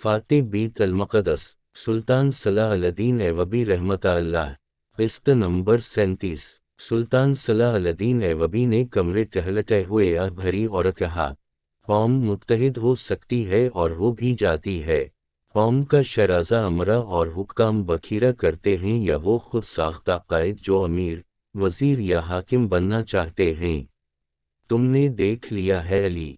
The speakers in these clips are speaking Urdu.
فاتح بیت المقدس سلطان صلاح الدین ایوبی رحمۃ اللہ۔ قسط نمبر 37۔ سلطان صلاح الدین ایوبی نے کمرے ٹہلتے ہوئے آہ بھری اور کہا، قوم متحد ہو سکتی ہے اور ہو بھی جاتی ہے۔ قوم کا شرازہ امرا اور حکام بکھیرا کرتے ہیں یا وہ خود ساختہ قائد جو امیر، وزیر یا حاکم بننا چاہتے ہیں۔ تم نے دیکھ لیا ہے علی،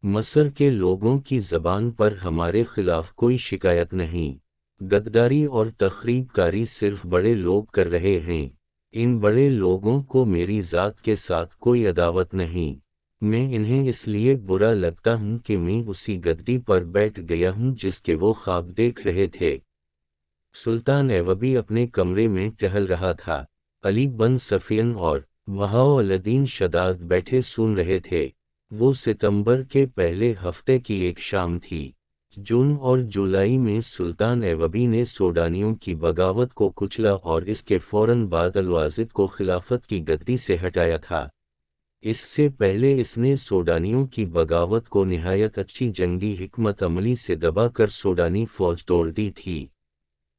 مصر کے لوگوں کی زبان پر ہمارے خلاف کوئی شکایت نہیں۔ غداری اور تخریب کاری صرف بڑے لوگ کر رہے ہیں۔ ان بڑے لوگوں کو میری ذات کے ساتھ کوئی عداوت نہیں۔ میں انہیں اس لیے برا لگتا ہوں کہ میں اسی گدی پر بیٹھ گیا ہوں جس کے وہ خواب دیکھ رہے تھے۔ سلطان ایوبی اپنے کمرے میں ٹہل رہا تھا۔ علی بن سفیان اور بہاء الدین شداد بیٹھے سن رہے تھے۔ وہ ستمبر کے پہلے ہفتے کی ایک شام تھی۔ جون اور جولائی میں سلطان ایوبی نے سوڈانیوں کی بغاوت کو کچلا اور اس کے فوراً بعد الواجد کو خلافت کی گدی سے ہٹایا تھا۔ اس سے پہلے اس نے سوڈانیوں کی بغاوت کو نہایت اچھی جنگی حکمت عملی سے دبا کر سوڈانی فوج توڑ دی تھی،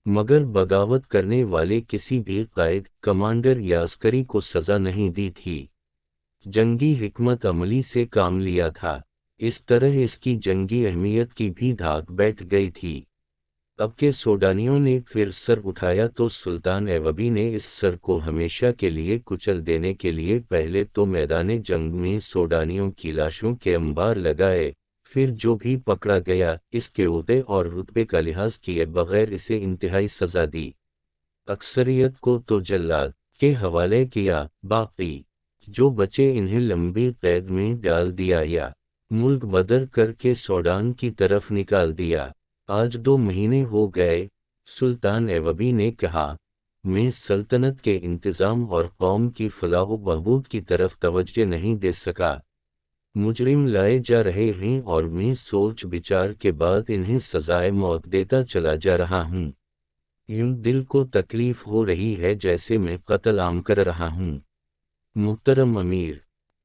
مگر بغاوت کرنے والے کسی بھی قائد، کمانڈر یا عسکری کو سزا نہیں دی تھی۔ جنگی حکمت عملی سے کام لیا تھا، اس طرح اس کی جنگی اہمیت کی بھی دھاک بیٹھ گئی تھی۔ اب کہ سوڈانیوں نے پھر سر اٹھایا تو سلطان ایوبی نے اس سر کو ہمیشہ کے لیے کچل دینے کے لیے پہلے تو میدان جنگ میں سوڈانیوں کی لاشوں کے انبار لگائے، پھر جو بھی پکڑا گیا اس کے عہدے اور رتبے کا لحاظ کیے بغیر اسے انتہائی سزا دی۔ اکثریت کو تو جلاد کے حوالے کیا، باقی جو بچے انہیں لمبی قید میں ڈال دیا یا ملک بدر کر کے سوڈان کی طرف نکال دیا۔ آج 2 مہینے ہو گئے، سلطان ایوبی نے کہا، میں سلطنت کے انتظام اور قوم کی فلاح و بہبود کی طرف توجہ نہیں دے سکا۔ مجرم لائے جا رہے ہیں اور میں سوچ بچار کے بعد انہیں سزائے موت دیتا چلا جا رہا ہوں۔ یوں دل کو تکلیف ہو رہی ہے جیسے میں قتل عام کر رہا ہوں۔ محترم امیر،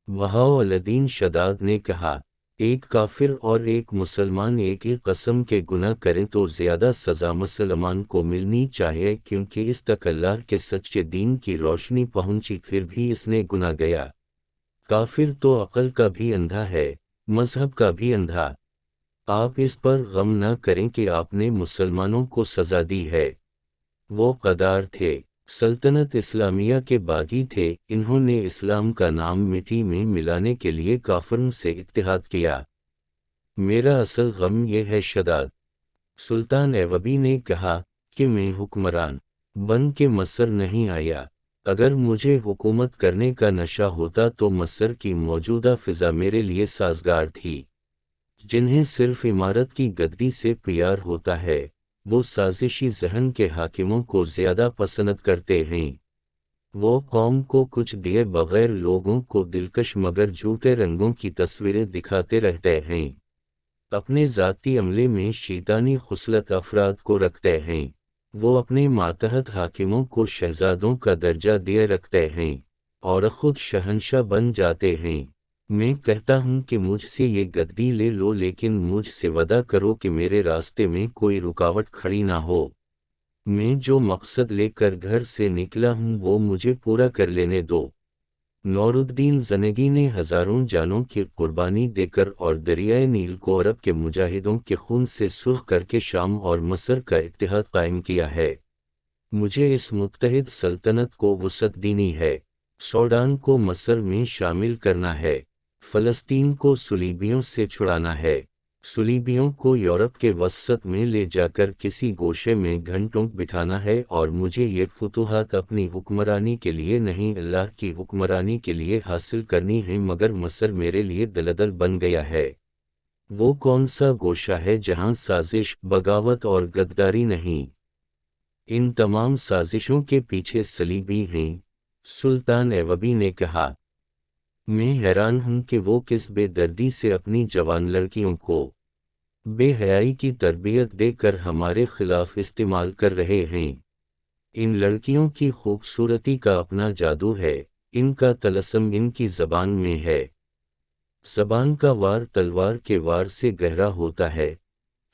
بہاء الدین شداد نے کہا، ایک کافر اور ایک مسلمان ایک ہی قسم کے گناہ کریں تو زیادہ سزا مسلمان کو ملنی چاہیے، کیونکہ اس تک اللہ کے سچے دین کی روشنی پہنچی پھر بھی اس نے گناہ گیا۔ کافر تو عقل کا بھی اندھا ہے، مذہب کا بھی اندھا۔ آپ اس پر غم نہ کریں کہ آپ نے مسلمانوں کو سزا دی ہے۔ وہ غدار تھے، سلطنت اسلامیہ کے باغی تھے، انہوں نے اسلام کا نام مٹی میں ملانے کے لیے کافروں سے اتحاد کیا۔ میرا اصل غم یہ ہے شداد، سلطان ایوبی نے کہا، کہ میں حکمران بن کے مصر نہیں آیا۔ اگر مجھے حکومت کرنے کا نشہ ہوتا تو مصر کی موجودہ فضا میرے لیے سازگار تھی۔ جنہیں صرف عمارت کی گدی سے پیار ہوتا ہے، وہ سازشی ذہن کے حاکموں کو زیادہ پسند کرتے ہیں۔ وہ قوم کو کچھ دیے بغیر لوگوں کو دلکش مگر جھوٹے رنگوں کی تصویریں دکھاتے رہتے ہیں۔ اپنے ذاتی عملے میں شیطانی خصلت افراد کو رکھتے ہیں۔ وہ اپنے ماتحت حاکموں کو شہزادوں کا درجہ دیے رکھتے ہیں اور خود شہنشاہ بن جاتے ہیں۔ میں کہتا ہوں کہ مجھ سے یہ گدی لے لو، لیکن مجھ سے وعدہ کرو کہ میرے راستے میں کوئی رکاوٹ کھڑی نہ ہو۔ میں جو مقصد لے کر گھر سے نکلا ہوں وہ مجھے پورا کر لینے دو۔ نور الدین زنگی نے ہزاروں جانوں کی قربانی دے کر اور دریائے نیل کو عرب کے مجاہدوں کے خون سے سرخ کر کے شام اور مصر کا اتحاد قائم کیا ہے۔ مجھے اس متحد سلطنت کو وسعت دینی ہے، سوڈان کو مصر میں شامل کرنا ہے، فلسطین کو صلیبیوں سے چھڑانا ہے، صلیبیوں کو یورپ کے وسط میں لے جا کر کسی گوشے میں گھنٹوں بٹھانا ہے، اور مجھے یہ فتوحات اپنی حکمرانی کے لیے نہیں اللہ کی حکمرانی کے لیے حاصل کرنی ہے، مگر مصر میرے لیے دلدل بن گیا ہے۔ وہ کون سا گوشہ ہے جہاں سازش، بغاوت اور غداری نہیں؟ ان تمام سازشوں کے پیچھے صلیبی ہیں۔ سلطان ایوبی نے کہا، میں حیران ہوں کہ وہ کس بے دردی سے اپنی جوان لڑکیوں کو بے حیائی کی تربیت دے کر ہمارے خلاف استعمال کر رہے ہیں۔ ان لڑکیوں کی خوبصورتی کا اپنا جادو ہے، ان کا طلسم ان کی زبان میں ہے۔ زبان کا وار تلوار کے وار سے گہرا ہوتا ہے،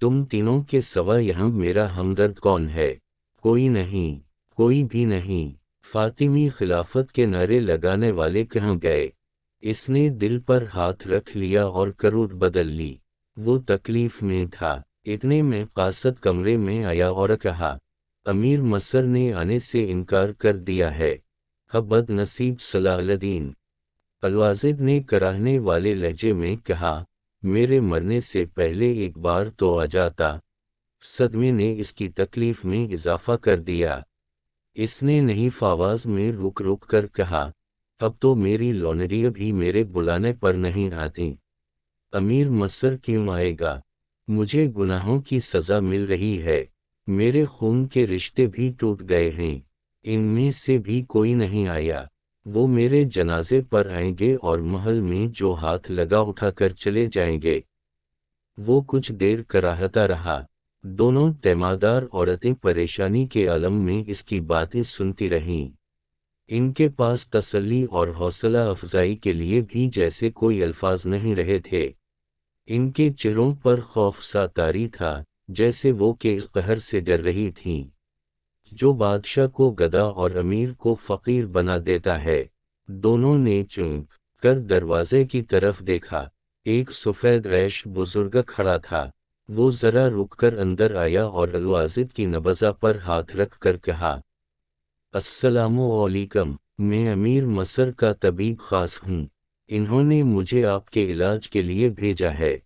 تم تینوں کے سوا یہاں میرا ہمدرد کون ہے؟ کوئی نہیں، کوئی بھی نہیں۔ فاطمی خلافت کے نعرے لگانے والے کہاں گئے؟ اس نے دل پر ہاتھ رکھ لیا اور کرود بدل لی۔ وہ تکلیف میں تھا۔ اتنے میں قاصد کمرے میں آیا اور کہا، امیر مصر نے آنے سے انکار کر دیا ہے۔ بد نصیب صلاح الدین۔ الواجد نے کراہنے والے لہجے میں کہا، میرے مرنے سے پہلے ایک بار تو آ جاتا۔ صدمے نے اس کی تکلیف میں اضافہ کر دیا۔ اس نے نحیف آواز میں رک رک کر کہا، اب تو میری لونڈیاں بھی میرے بلانے پر نہیں آتی۔ امیر مصر کیوں آئے گا؟ مجھے گناہوں کی سزا مل رہی ہے۔ میرے خون کے رشتے بھی ٹوٹ گئے ہیں۔ ان میں سے بھی کوئی نہیں آیا۔ وہ میرے جنازے پر آئیں گے اور محل میں جو ہاتھ لگا اٹھا کر چلے جائیں گے۔ وہ کچھ دیر کراہتا رہا۔ دونوں تیماردار عورتیں پریشانی کے عالم میں اس کی باتیں سنتی رہیں۔ ان کے پاس تسلی اور حوصلہ افزائی کے لیے بھی جیسے کوئی الفاظ نہیں رہے تھے۔ ان کے چہروں پر خوف سا طاری تھا، جیسے وہ کہ اس قہر سے ڈر رہی تھیں جو بادشاہ کو گدا اور امیر کو فقیر بنا دیتا ہے۔ دونوں نے چونک کر دروازے کی طرف دیکھا۔ ایک سفید ریش بزرگ کھڑا تھا۔ وہ ذرا رک کر اندر آیا اور الواجد کی نبضہ پر ہاتھ رکھ کر کہا، السلام علیکم، میں امیر مصر کا طبیب خاص ہوں۔ انہوں نے مجھے آپ کے علاج کے لیے بھیجا ہے۔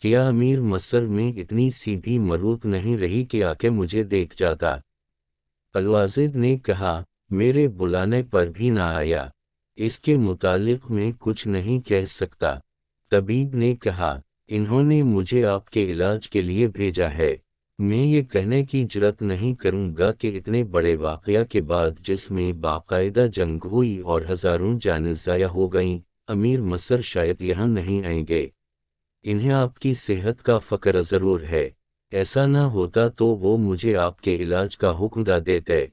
کیا امیر مصر میں اتنی سی بھی مروت نہیں رہی کہ آ کے مجھے دیکھ جاتا؟ الواجد نے کہا، میرے بلانے پر بھی نہ آیا۔ اس کے متعلق میں کچھ نہیں کہہ سکتا۔ طبیب نے کہا، انہوں نے مجھے آپ کے علاج کے لیے بھیجا ہے۔ میں یہ کہنے کی جرات نہیں کروں گا کہ اتنے بڑے واقعہ کے بعد جس میں باقاعدہ جنگ ہوئی اور ہزاروں جانیں ضائع ہو گئیں، امیر مصر شاید یہاں نہیں آئیں گے۔ انہیں آپ کی صحت کا فکر ضرور ہے۔ ایسا نہ ہوتا تو وہ مجھے آپ کے علاج کا حکم دے دیتے۔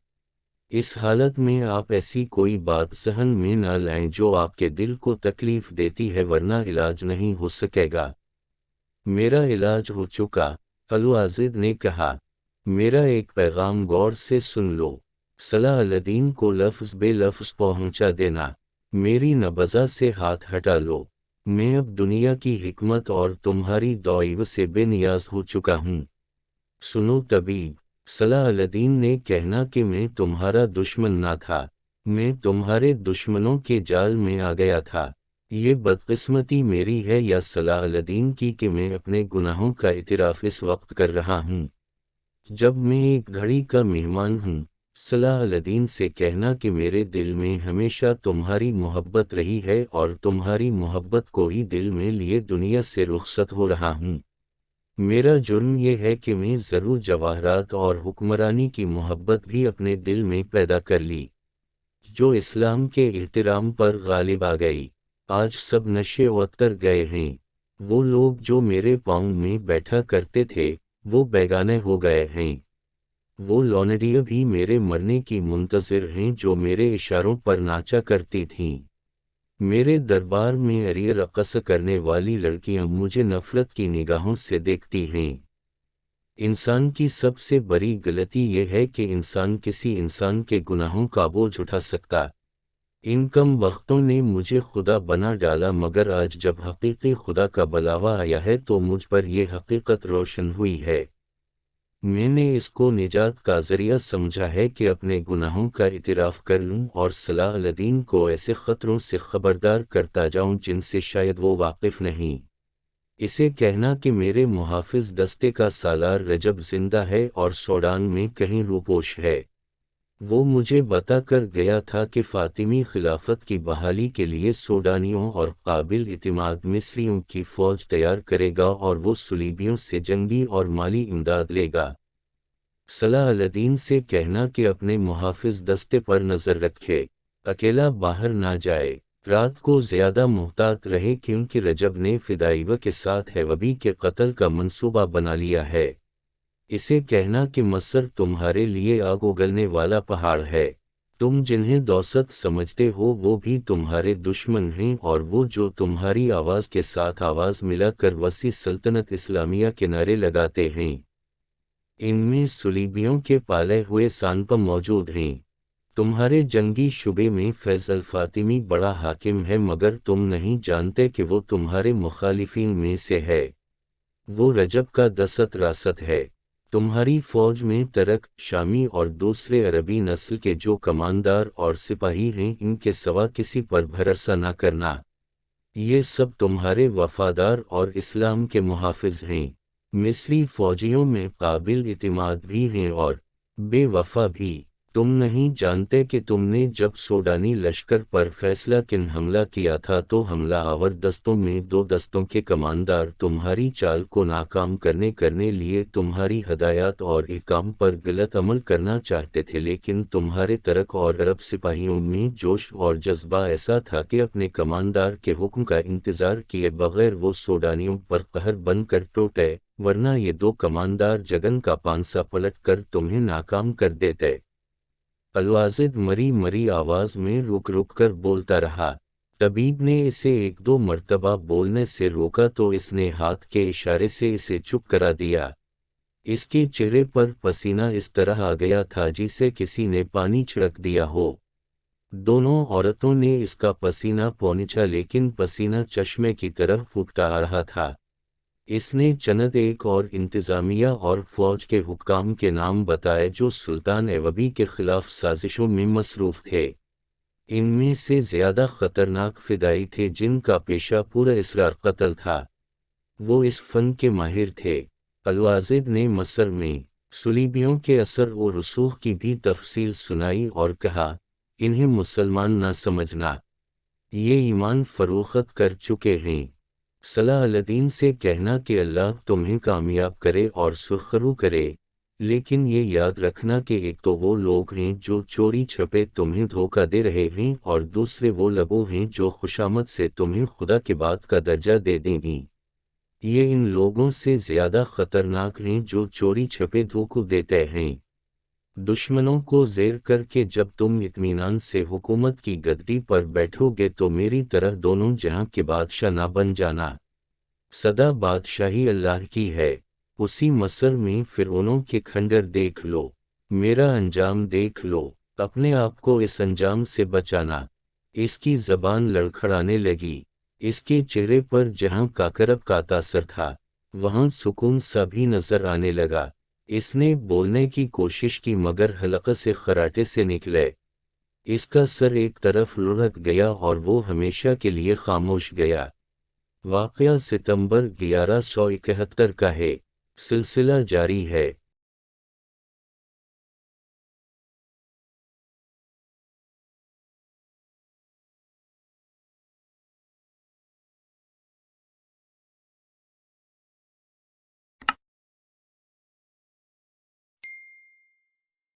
اس حالت میں آپ ایسی کوئی بات ذہن میں نہ لائیں جو آپ کے دل کو تکلیف دیتی ہے، ورنہ علاج نہیں ہو سکے گا۔ میرا علاج ہو چکا، الواجد نے کہا۔ میرا ایک پیغام غور سے سن لو۔ صلاح الدین کو لفظ بے لفظ پہنچا دینا۔ میری نبضہ سے ہاتھ ہٹا لو۔ میں اب دنیا کی حکمت اور تمہاری دعائیں سے بے نیاز ہو چکا ہوں۔ سنو طبیب، صلاح الدین نے کہنا کہ میں تمہارا دشمن نہ تھا، میں تمہارے دشمنوں کے جال میں آ گیا تھا۔ یہ بدقسمتی میری ہے یا صلاح الدین کی کہ میں اپنے گناہوں کا اعتراف اس وقت کر رہا ہوں جب میں ایک گھڑی کا مہمان ہوں۔ صلاح الدین سے کہنا کہ میرے دل میں ہمیشہ تمہاری محبت رہی ہے اور تمہاری محبت کو ہی دل میں لیے دنیا سے رخصت ہو رہا ہوں۔ میرا جرم یہ ہے کہ میں ضرور جواہرات اور حکمرانی کی محبت بھی اپنے دل میں پیدا کر لی، جو اسلام کے احترام پر غالب آ گئی۔ آج سب نشے اتر گئے ہیں۔ وہ لوگ جو میرے پاؤں میں بیٹھا کرتے تھے، وہ بیگانے ہو گئے ہیں۔ وہ لونڈیاں بھی میرے مرنے کی منتظر ہیں جو میرے اشاروں پر ناچا کرتی تھیں۔ میرے دربار میں اری رقص کرنے والی لڑکیاں مجھے نفرت کی نگاہوں سے دیکھتی ہیں۔ انسان کی سب سے بڑی غلطی یہ ہے کہ انسان کسی انسان کے گناہوں کا بوجھ اٹھا سکتا۔ ان کم بختوں نے مجھے خدا بنا ڈالا، مگر آج جب حقیقی خدا کا بلاوا آیا ہے تو مجھ پر یہ حقیقت روشن ہوئی ہے۔ میں نے اس کو نجات کا ذریعہ سمجھا ہے کہ اپنے گناہوں کا اعتراف کر لوں اور صلاح الدین کو ایسے خطروں سے خبردار کرتا جاؤں جن سے شاید وہ واقف نہیں۔ اسے کہنا کہ میرے محافظ دستے کا سالار رجب زندہ ہے اور سوڈان میں کہیں روپوش ہے۔ وہ مجھے بتا کر گیا تھا کہ فاطمی خلافت کی بحالی کے لیے سوڈانیوں اور قابل اعتماد مصریوں کی فوج تیار کرے گا اور وہ صلیبیوں سے جنگی اور مالی امداد لے گا۔ صلاح الدین سے کہنا کہ اپنے محافظ دستے پر نظر رکھے، اکیلا باہر نہ جائے، رات کو زیادہ محتاط رہے کیونکہ رجب نے فدائیہ کے ساتھ ہیوبی کے قتل کا منصوبہ بنا لیا ہے۔ اسے کہنا کہ مصر تمہارے لیے آگ اگلنے والا پہاڑ ہے، تم جنہیں دوست سمجھتے ہو وہ بھی تمہارے دشمن ہیں، اور وہ جو تمہاری آواز کے ساتھ آواز ملا کر وسیع سلطنت اسلامیہ کے نعرے لگاتے ہیں، ان میں صلیبیوں کے پالے ہوئے سانپا موجود ہیں۔ تمہارے جنگی شعبے میں فیض الفاطمی بڑا حاکم ہے، مگر تم نہیں جانتے کہ وہ تمہارے مخالفین میں سے ہے۔ وہ رجب کا دست راست ہے۔ تمہاری فوج میں ترک، شامی اور دوسرے عربی نسل کے جو کماندار اور سپاہی ہیں، ان کے سوا کسی پر بھروسہ نہ کرنا۔ یہ سب تمہارے وفادار اور اسلام کے محافظ ہیں۔ مصری فوجیوں میں قابل اعتماد بھی ہیں اور بے وفا بھی۔ تم نہیں جانتے کہ تم نے جب سوڈانی لشکر پر فیصلہ کن حملہ کیا تھا تو حملہ آور دستوں میں 2 دستوں کے کماندار تمہاری چال کو ناکام کرنے لیے تمہاری ہدایات اور احکام پر غلط عمل کرنا چاہتے تھے، لیکن تمہارے ترک اور عرب سپاہیوں میں جوش اور جذبہ ایسا تھا کہ اپنے کماندار کے حکم کا انتظار کیے بغیر وہ سوڈانیوں پر قہر بن کر ٹوٹے، ورنہ یہ 2 کماندار جگن کا پانسا پلٹ کر تمہیں ناکام کر دیتے۔ الوازد مری آواز میں رک کر بولتا رہا۔ طبیب نے اسے 1-2 مرتبہ بولنے سے روکا تو اس نے ہاتھ کے اشارے سے اسے چپ کرا دیا۔ اس کے چہرے پر پسینہ اس طرح آ گیا تھا جسے کسی نے پانی چھڑک دیا ہو۔ دونوں عورتوں نے اس کا پسینہ پونچھا، لیکن پسینہ چشمے کی طرف پھوٹتا آ رہا تھا۔ اس نے چند ایک اور انتظامیہ اور فوج کے حکام کے نام بتائے جو سلطان ایوبی کے خلاف سازشوں میں مصروف تھے۔ ان میں سے زیادہ خطرناک فدائی تھے جن کا پیشہ پورا اصرار قتل تھا۔ وہ اس فن کے ماہر تھے۔ الوازد نے مصر میں صلیبیوں کے اثر و رسوخ کی بھی تفصیل سنائی اور کہا، انہیں مسلمان نہ سمجھنا، یہ ایمان فروخت کر چکے ہیں۔ صلاح الدین سے کہنا کہ اللہ تمہیں کامیاب کرے اور سرخرو کرے، لیکن یہ یاد رکھنا کہ ایک تو وہ لوگ ہیں جو چوری چھپے تمہیں دھوکہ دے رہے ہیں، اور دوسرے وہ لوگ ہیں جو خوشامد سے تمہیں خدا کے بعد کا درجہ دے دیں گی۔ یہ ان لوگوں سے زیادہ خطرناک ہیں جو چوری چھپے دھوکہ دیتے ہیں۔ دشمنوں کو زیر کر کے جب تم اطمینان سے حکومت کی گدی پر بیٹھو گے تو میری طرح دونوں جہاں کے بادشاہ نہ بن جانا۔ سدا بادشاہی اللہ کی ہے۔ اسی مصر میں فرعونوں کے کھنڈر دیکھ لو، میرا انجام دیکھ لو، اپنے آپ کو اس انجام سے بچانا۔ اس کی زبان لڑکھڑانے لگی۔ اس کے چہرے پر جہاں کاکرب کا تاثر تھا وہاں سکون سا بھی نظر آنے لگا۔ اس نے بولنے کی کوشش کی مگر حلقے سے خراٹے سے نکلے۔ اس کا سر ایک طرف لڑک گیا اور وہ ہمیشہ کے لیے خاموش گیا۔ واقعہ ستمبر 1171 کا ہے۔ سلسلہ جاری ہے۔